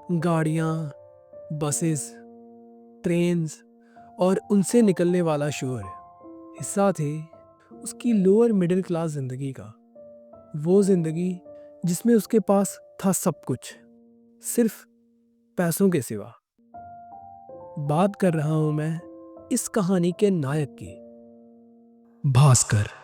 गाड़ियाँ, buses, trains और उनसे निकलने वाला शोर हिस्सा थे उसकी लोअर मिडिल क्लास जिंदगी का। वो जिंदगी जिसमें उसके पास था सब कुछ, सिर्फ पैसों के सिवा। बात कर रहा हूं मैं इस कहानी के नायक की, भास्कर।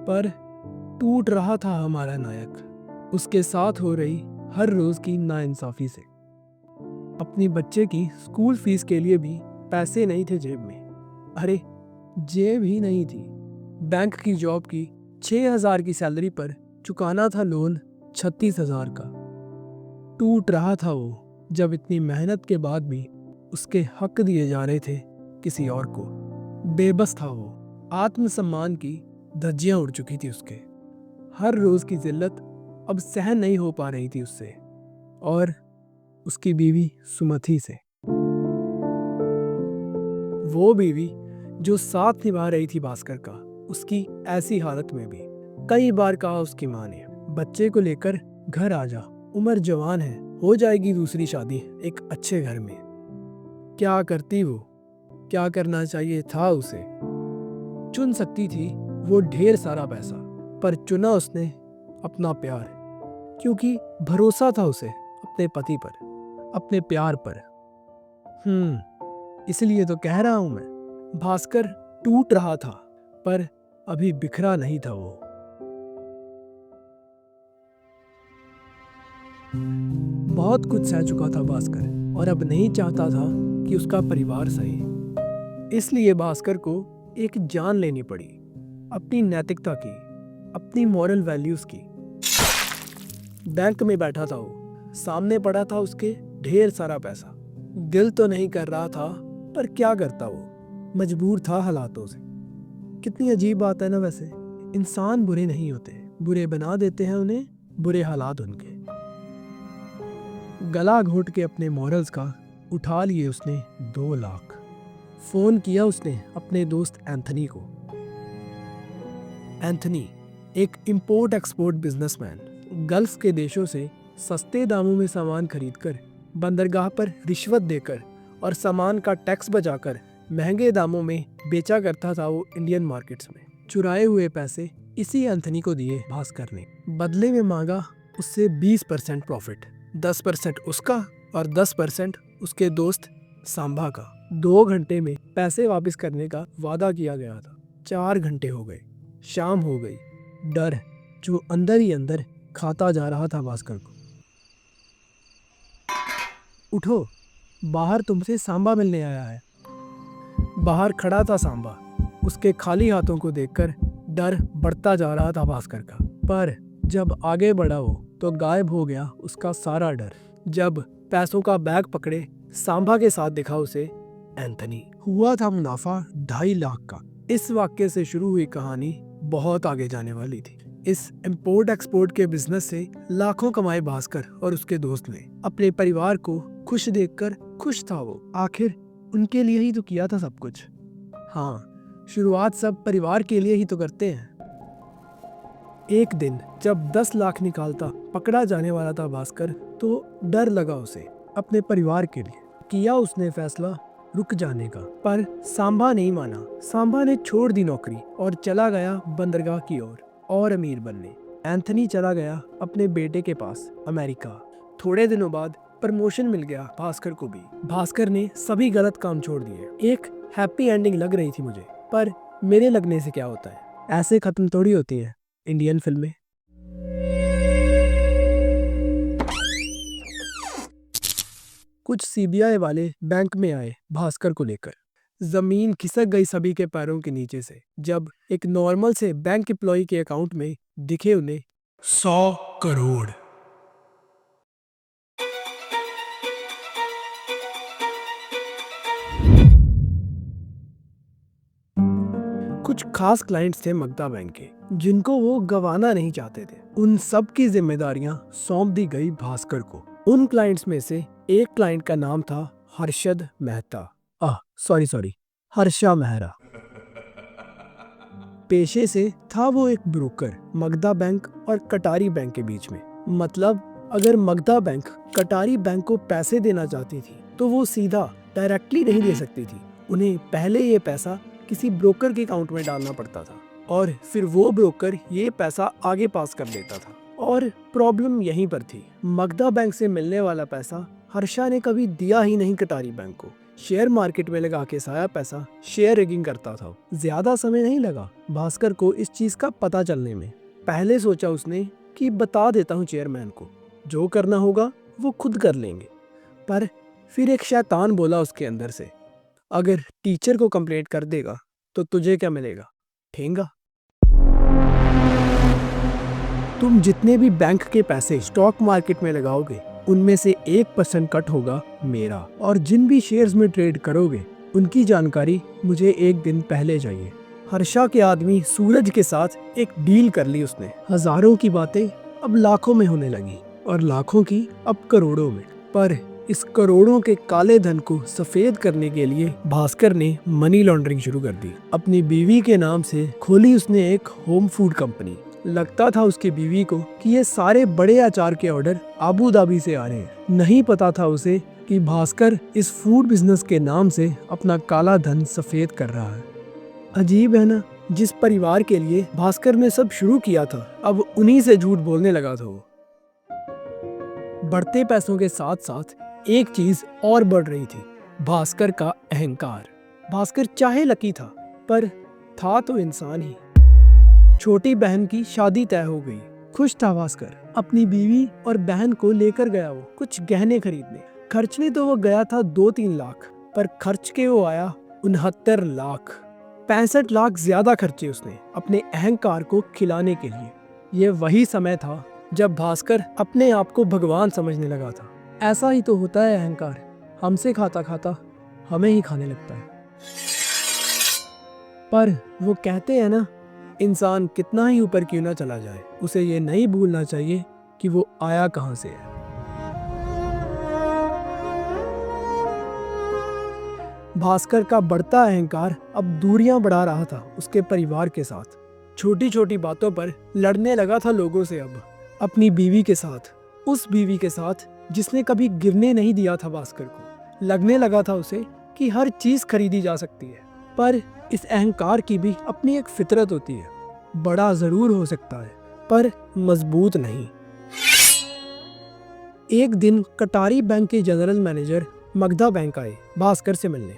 पर टूट रहा था हमारा नायक उसके साथ हो रही हर रोज की नाइंसाफी से। अपनी बच्चे की स्कूल फीस के लिए भी पैसे नहीं थे जेब में। अरे, जेब ही नहीं थी, बैंक की जॉब की 6,000 की सैलरी पर चुकाना था लोन 36,000 का। टूट रहा था वो जब इतनी मेहनत के बाद भी उसके हक दिए जा रहे थे किसी और को। बेबस था वो, आत्मसम्मान की धज्जियां उड़ चुकी थी उसके। हर रोज की जिल्लत अब सहन नहीं हो पा रही थी उससे और उसकी बीवी सुमति से। वो बीवी जो साथ निभा रही थी भास्कर का, उसकी ऐसी हालत में भी कई बार कहा उसकी माँ ने, बच्चे को लेकर घर आ जा, उम्र जवान है, हो जाएगी दूसरी शादी एक अच्छे घर में। क्या करती वो, क्या करना चाहिए था उसे? चुन सकती थी वो ढेर सारा पैसा, पर चुना उसने अपना प्यार, क्योंकि भरोसा था उसे अपने पति पर, अपने प्यार पर। इसलिए तो कह रहा हूं मैं, भास्कर टूट रहा था पर अभी बिखरा नहीं था वो। बहुत कुछ सह चुका था भास्कर और अब नहीं चाहता था कि उसका परिवार सहे। इसलिए भास्कर को एक जान लेनी पड़ी, अपनी नैतिकता की, अपनी मॉरल वैल्यूज की। बैंक में बैठा था वो, सामने पड़ा था उसके ढेर सारा पैसा। दिल तो नहीं कर रहा था, पर क्या करता वो, मजबूर था हालातों से। कितनी अजीब बात है ना वैसे, इंसान बुरे नहीं होते, बुरे बना देते हैं उन्हें बुरे हालात उनके। गला घोट के अपने मॉरल्स का उठा लिए उसने 2 लाख। फोन किया उसने अपने दोस्त एंथनी को। एंथनी एक इंपोर्ट एक्सपोर्ट बिजनेसमैन, गल्फ के देशों से सस्ते दामों में सामान खरीदकर, बंदरगाह पर रिश्वत देकर और सामान का टैक्स बचाकर महंगे दामों में बेचा करता था वो इंडियन मार्केट्स में। चुराए हुए पैसे इसी एंथनी को दिए भास्कर ने। बदले में मांगा उससे 20% प्रॉफिट, 10% उसका और 10% उसके दोस्त सांभा का। 2 घंटे में पैसे वापस करने का वादा किया गया था। 4 घंटे हो गए, शाम हो गई। डर जो अंदर ही अंदर खाता जा रहा था भास्कर को। उठो, बाहर तुमसे सांबा मिलने आया है। बाहर खड़ा था सांबा। उसके खाली हाथों को देखकर डर बढ़ता जा रहा था भास्कर का। पर जब आगे बढ़ा वो तो गायब हो गया उसका सारा डर। जब पैसों का बैग पकड़े सांबा के साथ दिखा उसे एंथनी। हुआ था मुनाफा 2.5 लाख का। इस वाक्य से शुरू हुई कहानी बहुत आगे जाने वाली थी। इस इंपोर्ट एक्सपोर्ट के बिजनेस से लाखों कमाए भास्कर और उसके दोस्त ने। अपने परिवार को खुश देखकर खुश था वो। आखिर उनके लिए ही तो किया था सब कुछ। हाँ, शुरुआत सब परिवार के लिए ही तो करते हैं। एक दिन जब 10 लाख निकालता पकड़ा जाने वाला था भास्कर, तो डर लगा उसे अपने परिवार के लिए। किया उसने फैसला रुक जाने का, पर सांबा नहीं माना। सांबा ने छोड़ दी नौकरी और चला गया बंदरगाह की ओर और अमीर बनने। एंथनी चला गया अपने बेटे के पास अमेरिका। थोड़े दिनों बाद प्रमोशन मिल गया भास्कर को भी। भास्कर ने सभी गलत काम छोड़ दिए। एक हैप्पी एंडिंग लग रही थी मुझे, पर मेरे लगने से क्या होता है, ऐसे खत्म थोड़ी होती है इंडियन फिल्में। कुछ सीबीआई वाले बैंक में आए भास्कर को लेकर। जमीन खिसक गई सभी के पैरों के नीचे से जब एक नॉर्मल से बैंक एम्प्लॉय के अकाउंट में दिखे उन्हें 100 करोड़। कुछ खास क्लाइंट्स थे मगधा बैंक के, जिनको वो गंवाना नहीं चाहते थे। उन सब की जिम्मेदारियां सौंप दी गई भास्कर को। उन क्लाइंट्स में से एक क्लाइंट का नाम था हर्षद मेहता। सॉरी, हर्षा मेहरा। पेशे से था वो एक ब्रोकर मगधा बैंक और कटारी बैंक के बीच में। मतलब अगर मगधा बैंक कटारी बैंक को पैसे देना चाहती थी तो वो सीधा डायरेक्टली नहीं दे सकती थी। उन्हें पहले ये पैसा किसी ब्रोकर के अकाउंट में डालना पड़ता था और फिर वो ब्रोकर ये पैसा आगे पास कर देता था। और प्रॉब्लम यहीं पर थी। मगधा बैंक से मिलने वाला पैसा हर्षा ने कभी दिया ही नहीं कटारी बैंक को। शेयर मार्केट में लगा के साया पैसा शेयर रिगिंग करता था। ज्यादा समय नहीं लगा भास्कर को इस चीज का पता चलने में। पहले सोचा उसने कि बता देता हूँ चेयरमैन को, जो करना होगा वो खुद कर लेंगे। पर फिर एक शैतान बोला उसके अंदर से, अगर टीचर को कंप्लेंट कर देगा तो तुझे क्या मिलेगा? ठेंगा। तुम जितने भी बैंक के पैसे स्टॉक मार्केट में लगाओगे उनमें से 1% कट होगा मेरा, और जिन भी शेयर्स में ट्रेड करोगे उनकी जानकारी मुझे एक दिन पहले चाहिए। हर्षा के आदमी सूरज के साथ एक डील कर ली उसने। हजारों की बातें अब लाखों में होने लगी और लाखों की अब करोड़ों में। पर इस करोड़ों के काले धन को सफेद करने के लिए भास्कर ने मनी लॉन्ड्रिंग शुरू कर दी। अपनी बीवी के नाम से खोली उसने एक होम फूड कंपनी। लगता था उसकी बीवी को कि ये सारे बड़े अचार के ऑर्डर अबू धाबी से आ रहे हैं। नहीं पता था उसे कि भास्कर इस फूड बिजनेस के नाम से अपना काला धन सफेद कर रहा है। अजीब है ना, जिस परिवार के लिए भास्कर ने सब शुरू किया था अब उन्हीं से झूठ बोलने लगा था वो। बढ़ते पैसों के साथ साथ एक चीज और बढ़ रही थी, भास्कर का अहंकार। भास्कर चाहे लकी था पर था तो इंसान ही। छोटी बहन की शादी तय हो गई। खुश था भास्कर। अपनी बीवी और बहन को लेकर गया वो कुछ गहने खरीदने। खर्चने तो वो गया था 2-3 लाख, पर खर्च के वो आया 69 लाख। 65 लाख ज्यादा खर्चे उसने अपने अहंकार को खिलाने के लिए। ये वही समय था जब भास्कर अपने आप को भगवान समझने लगा था। ऐसा ही तो होता है अहंकार, हमसे खाता खाता हमें ही खाने लगता है। पर वो कहते हैं ना, इंसान कितना ही ऊपर क्यों ना चला जाए, उसे ये नहीं भूलना चाहिए कि वो आया कहां से है। भास्कर का बढ़ता अहंकार अब दूरियां बढ़ा रहा था उसके परिवार के साथ। छोटी छोटी बातों पर लड़ने लगा था लोगों से। अब अपनी बीवी के साथ, उस बीवी के साथ जिसने कभी गिरने नहीं दिया था भास्कर को। लगने लगा था उसे कि हर चीज खरीदी जा सकती है। पर इस अहंकार की भी अपनी एक फितरत होती है। बड़ा जरूर हो सकता है पर मजबूत नहीं। एक दिन कटारी बैंक के जनरल मैनेजर मगधा बैंक आए भास्कर से मिलने।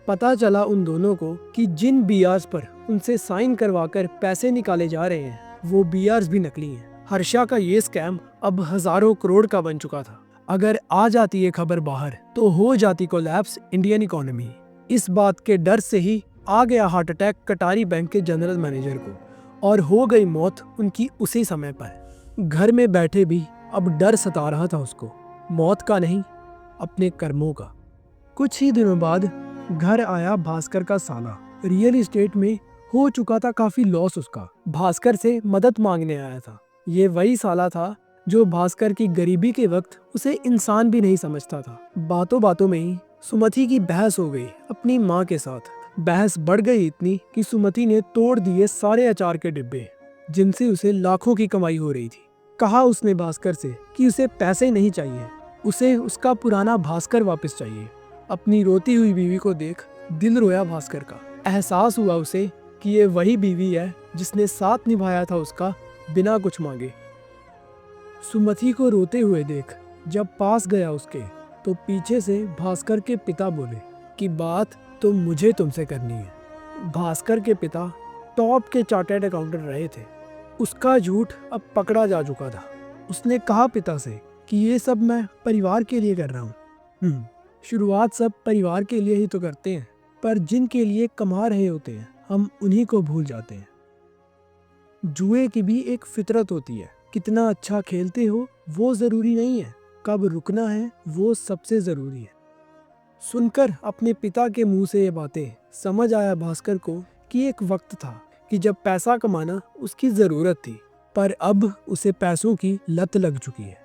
पता चला उन दोनों को कि जिन बीआरस पर उनसे साइन करवाकर पैसे निकाले जा रहे हैं वो बीआरस भी नकली हैं। हर्षा का ये स्कैम अब हजारों करोड़ का बन चुका था। अगर आ जाती ये खबर बाहर तो हो जाती कोलैप्स इंडियन इकोनॉमी। इस बात के डर से ही आ गया हार्ट अटैक कटारी बैंक के जनरल मैनेजर को, और हो गई मौत उनकी उसी समय पर। घर में बैठे भी अब डर सता रहा था उसको, मौत का नहीं अपने कर्मों का। कुछ ही दिनों बाद घर आया भास्कर का साला। रियल एस्टेट में हो चुका था काफी लॉस उसका। भास्कर से मदद मांगने आया था। ये वही साला था जो भास्कर की गरीबी के वक्त उसे इंसान भी नहीं समझता था। बातों बातों में ही सुमति की बहस हो गई अपनी माँ के साथ। बहस बढ़ गई इतनी कि सुमति ने तोड़ दिए सारे अचार के डिब्बे जिनसे उसे लाखों की कमाई हो रही थी। कहा उसने भास्कर से कि उसे पैसे नहीं चाहिए, उसे उसका पुराना भास्कर वापस चाहिए। अपनी रोती हुई बीवी को देख दिल रोया भास्कर का। एहसास हुआ उसे कि ये वही बीवी है जिसने साथ निभाया था उसका बिना कुछ मांगे। सुमति को रोते हुए देख जब पास गया उसके तो पीछे से भास्कर के पिता बोले कि बात तो मुझे तुमसे करनी है। भास्कर के पिता टॉप के चार्टर्ड अकाउंटेंट रहे थे। उसका झूठ अब पकड़ा जा चुका था। उसने कहा पिता से कि ये सब मैं परिवार के लिए कर रहा हूँ। शुरुआत सब परिवार के लिए ही तो करते हैं, पर जिनके लिए कमा रहे होते हैं हम उन्हीं को भूल जाते हैं। जुए की भी एक फितरत होती है। कितना अच्छा खेलते हो वो जरूरी नहीं है, कब रुकना है वो सबसे जरूरी है। सुनकर अपने पिता के मुंह से ये बातें समझ आया भास्कर को कि एक वक्त था कि जब पैसा कमाना उसकी जरूरत थी, पर अब उसे पैसों की लत लग चुकी है।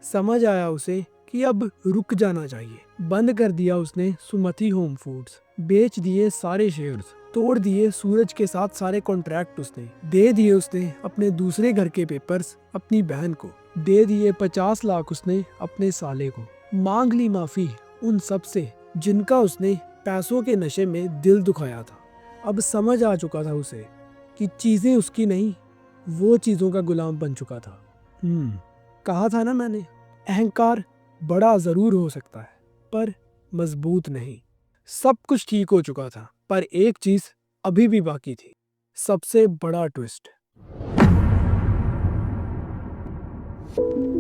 समझ आया उसे कि अब रुक जाना चाहिए। बंद कर दिया उसने सुमति होम फूड्स, बेच दिए सारे शेयर्स, तोड़ दिए सूरज के साथ सारे कॉन्ट्रैक्ट उसने, दे दिए उसने अपने दूसरे घर के पेपर्स अपनी बहन को, दे दिए 50 लाख उसने अपने साले को, मांग ली माफी उन सब से जिनका उसने पैसों के नशे में दिल दुखाया था। अब समझ आ चुका था उसे कि चीजें उसकी नहीं, वो चीजों का गुलाम बन चुका था। कहा था ना मैंने, अहंकार बड़ा जरूर हो सकता है पर मजबूत नहीं। सब कुछ ठीक हो चुका था पर एक चीज अभी भी बाकी थी, सबसे बड़ा ट्विस्ट।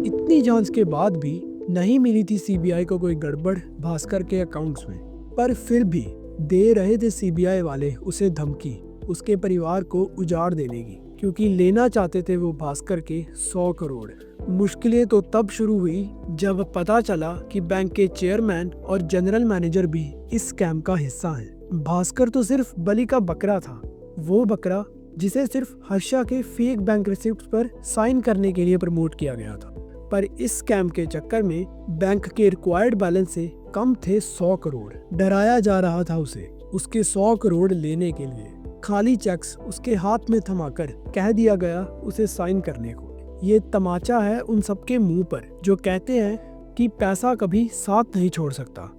इतनी जांच के बाद भी नहीं मिली थी सीबीआई को कोई गड़बड़ भास्कर के अकाउंट्स में, पर फिर भी दे रहे थे सीबीआई वाले उसे धमकी उसके परिवार को उजाड़ देने की, क्योंकि लेना चाहते थे वो भास्कर के 100 करोड़। मुश्किलें तो तब शुरू हुई जब पता चला कि बैंक के चेयरमैन और जनरल मैनेजर भी इस स्कैम का हिस्सा हैं। भास्कर तो सिर्फ बलि का बकरा था, वो बकरा जिसे सिर्फ हर्षा के फेक बैंक रिसिप्ट पर साइन करने के लिए प्रमोट किया गया था। पर इस स्कैम के चक्कर में बैंक के रिक्वायर्ड बैलेंस से कम थे 100 करोड़। डराया जा रहा था उसे उसके 100 करोड़ लेने के लिए। खाली चेक्स उसके हाथ में थमाकर कह दिया गया उसे साइन करने को। ये तमाचा है उन सबके मुंह पर जो कहते हैं कि पैसा कभी साथ नहीं छोड़ सकता।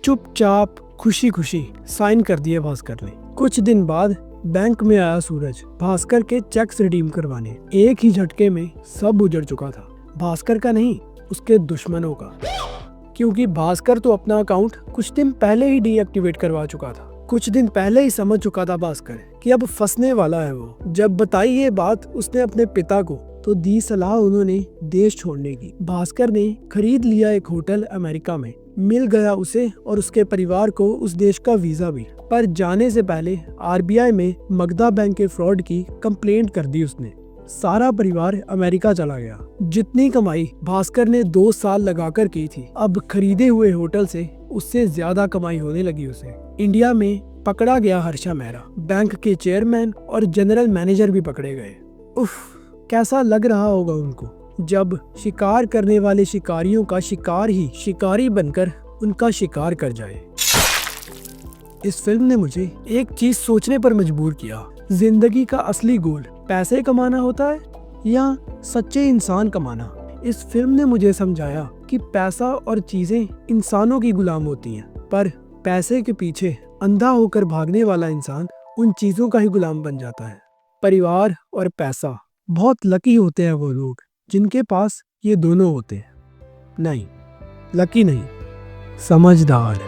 चुपचाप खुशी खुशी साइन कर दिए भास्कर ने। कुछ दिन बाद बैंक में आया सूरज भास्कर के चेक्स रिडीम करवाने। एक ही झटके में सब उजड़ चुका था, भास्कर का नहीं उसके दुश्मनों का, क्योंकि भास्कर तो अपना अकाउंट कुछ दिन पहले ही डीएक्टिवेट करवा चुका था। कुछ दिन पहले ही समझ चुका था भास्कर कि अब फंसने वाला है वो। जब बताई ये बात उसने अपने पिता को तो दी सलाह उन्होंने देश छोड़ने की। भास्कर ने खरीद लिया एक होटल अमेरिका में, मिल गया उसे और उसके परिवार को उस देश का वीजा भी। पर जाने से पहले आरबीआई में मगधा बैंक के फ्रॉड की कंप्लेंट कर दी उसने। सारा परिवार अमेरिका चला गया। जितनी कमाई भास्कर ने 2 साल लगाकर की थी, अब खरीदे हुए होटल से उससे ज्यादा कमाई होने लगी उसे। इंडिया में पकड़ा गया हर्षा मेहरा, बैंक के चेयरमैन और जनरल मैनेजर भी पकड़े गए। उफ, कैसा लग रहा होगा उनको जब शिकार करने वाले शिकारियों का शिकार ही शिकारी बनकर उनका शिकार कर जाए। इस फिल्म ने मुझे एक चीज सोचने पर मजबूर किया, जिंदगी का असली गोल पैसे कमाना होता है या सच्चे इंसान कमाना। इस फिल्म ने मुझे समझाया कि पैसा और चीजें इंसानों की गुलाम होती हैं, पर पैसे के पीछे अंधा होकर भागने वाला इंसान उन चीजों का ही गुलाम बन जाता है। परिवार और पैसा, बहुत लकी होते हैं वो लोग जिनके पास ये दोनों होते हैं। नहीं, लकी नहीं, समझदार।